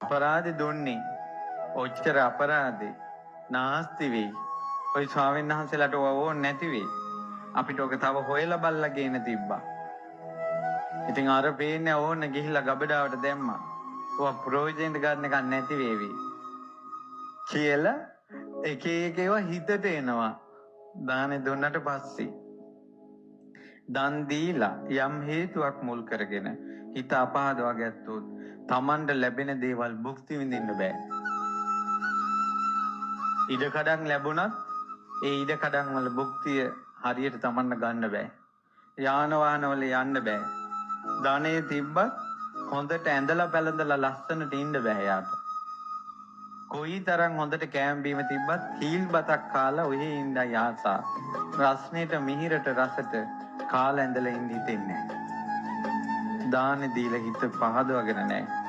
අපරාධේ දුන්නේ. ඔච්චර අපරාධේ නාස්ති වෙයි. ඔය ස්වාමීන් වහන්සේලාට ඕන නැති වෙයි. අපිට ඔක තව හොයලා බලලා ගේන තිබ්බා. ඉතින් අර පේන්නේ ඕන ගිහිල්ලා ගබඩාවට දැම්මා. ඔය ප්‍රයෝජනෙට ගන්න එක නැති වේවි. කියලා එක එක ඒවා හිතට එනවා. දානේ දුන්නට පස්සේ දන් දීලා යම් හේතුවක් මුල් කරගෙන හිත අපහදවා ගත්තොත් Tamanට ලැබෙන දේවල් භුක්ති විඳින්න බෑ. ඉඩකඩම් ලැබුණත් ඒ ඉඩකඩම් වල භුක්තිය හරියට Tamanට ගන්න බෑ. යාන වාහන වල යන්න බෑ. ධනෙ තිබ්බත් හොඳට ඇඳලා පැළඳලා ලස්සනට ඉන්න බෑ යාට. කොයිතරම් හොඳට කෑම බීම තිබ්බත් කීල් බතක් කාලා ඔහේ ඉඳයි ආසා. රස්නෙට මිහිරට රසට කාලා ඇඳලා ඉඳ හිතෙන්නේ නැහැ. දානේ දීලා හිත පහදවගෙන නැහැ.